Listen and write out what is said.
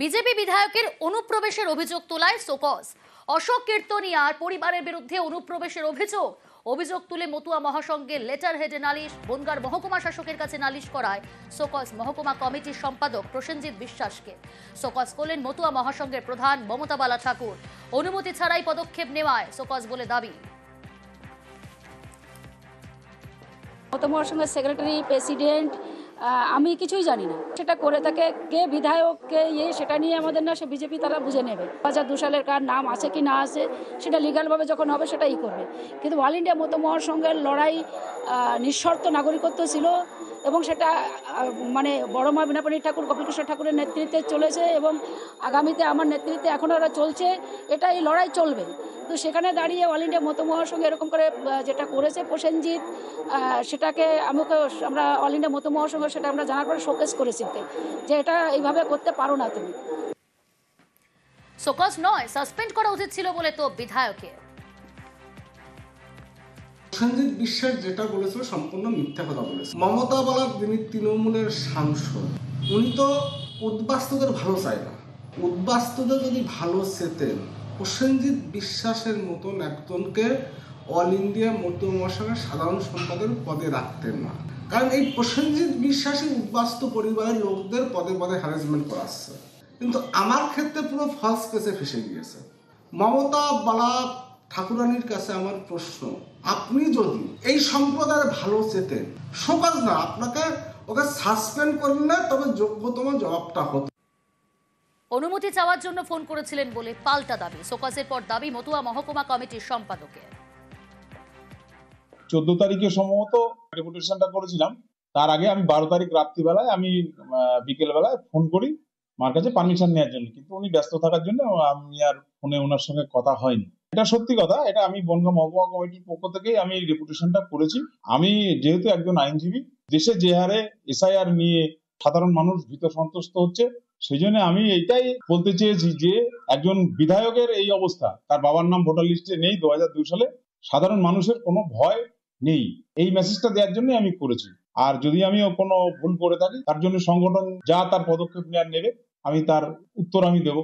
BJP বিধায়কের অনুপ্রবেশের অভিযোগ তোলায় শোকজ। অশোক কীর্তনিয়ার পরিবারের বিরুদ্ধে অনুপ্রবেশের অভিযোগ তুলে মতুয়া মহাসংঘের লেটার হেডে নালিশ, বনগাঁর মহকুমা শাসকের কাছে নালিশ করায় শোকজ মহকুমা কমিটির সম্পাদক প্রসেনজিৎ বিশ্বাসকে। শোকজ করলেন মতুয়া মহাসংঘের প্রধান মমতা বালা ঠাকুর। অনুমতি ছাড়াই পদক্ষেপ নেওয়ায় শোকজ বলে দাবি। মমতা মহাসংঘের সেক্রেটারি, প্রেসিডেন্ট, আমি কিছুই জানি না। সেটা করে থাকে কে বিধায়ক, কে সেটা নিয়ে আমাদের না, সে বিজেপি তারা বুঝে নেবে। 2002 সালের কার নাম আছে কি না আছে সেটা লিগালভাবে যখন হবে সেটাই করবে। কিন্তু অল ইন্ডিয়া মমতা মহাসংঘের লড়াই নিঃশর্ত নাগরিকত্ব ছিল এবং সেটা মানে বড় মা বিনাপানি ঠাকুর, গোপীকৃষ্ণ ঠাকুরের নেতৃত্বে চলেছে এবং আগামীতে আমার নেতৃত্বে এখনও ওরা চলছে। এটা এই লড়াই চলবে। তো সেখানে দাঁড়িয়ে অল ইন্ডিয়া মমতা মহাসংঘ এরকম করে যেটা করেছে প্রসেনজিৎ, সেটাকে আমরা অল ইন্ডিয়া মমতা মহাসংঘ সেটা আমরা জানার পরে শোকেস করেছি যে এটা এইভাবে করতে পারো না তুমি। শোকজ নয়, সাসপেন্ড করা উচিত ছিল বলে তো বিধায়কের। প্রসেনজিৎ বিশ্বাস যেটা বলেছিল সম্পূর্ণ মিথ্যা কথা বলেছে। মমতা বালা যিনি তৃণমূলের সাংসদ, উনি তো উদ্বাস্তুদের ভালো চায় না। উদ্বাস্তুদের যদি ভালো চেতেন, প্রসেনজিৎ বিশ্বাসের মতন একজনকে অল ইন্ডিয়া মতুয়া মহাসংঘের সাধারণ সম্পাদকের পদে রাখতেন না। কারণ এই প্রসেনজিৎ বিশ্বাসী উদ্বাস্তু পরিবারের লোকদের পদে পদে হ্যারাসমেন্ট করাচ্ছে। কিন্তু আমার ক্ষেত্রে পুরো ফলস কেসে ফেসে গিয়েছে। মমতা বালা ঠাকুরানির কাছে আমার প্রশ্ন, আপনি যদি এই সম্প্রদায়ের ভালো চেতেন, শোকজ না, আপনাকে ওকে সাসপেন্ড করলে তবে যোগ্যতম জবাবটা হতো। অনুমতি চাওয়ার জন্য ফোন করেছিলেন বলে পাল্টা দাবি। শোকজের পর দাবি মতুয়া মহকুমা কমিটির সম্পাদকের। 14 তারিখে সম্ভবত ডেপুটেশনটা করেছিলাম। তার আগে আমি 12 তারিখ রাত্রিবেলায় আমি বিকেল বেলায় ফোন করি মার কাছে পারমিশন নেওয়ার জন্য, কিন্তু উনি ব্যস্ত থাকার জন্য আমি আর ফোনে ওনার সঙ্গে কথা হয়নি। এটা সত্যি কথা, এটা আমি বনগাঁ মহকুমা কমিটির পক্ষ থেকেই আমি ডেপুটেশনটা করেছি। আমি যেহেতু একজন আইনজীবী, দেশে যে হারে এসআইআর নিয়ে সাধারণ মানুষ ভীত সন্ত্রস্ত হচ্ছে, সেই জন্য আমি এইটাই বলতে চেয়েছি যে একজন বিধায়কের এই অবস্থা, তার বাবার নাম ভোটার লিস্টে নেই 2002 সালে, সাধারণ মানুষের কোনো ভয় নেই, এই মেসেজটা দেওয়ার জন্য আমি করেছি। আর যদি আমি কোনো ভুল করে থাকি, তার জন্য সংগঠন যা তার পদক্ষেপ নেওয়ার নেবে, আমি তার উত্তর আমি দেবো।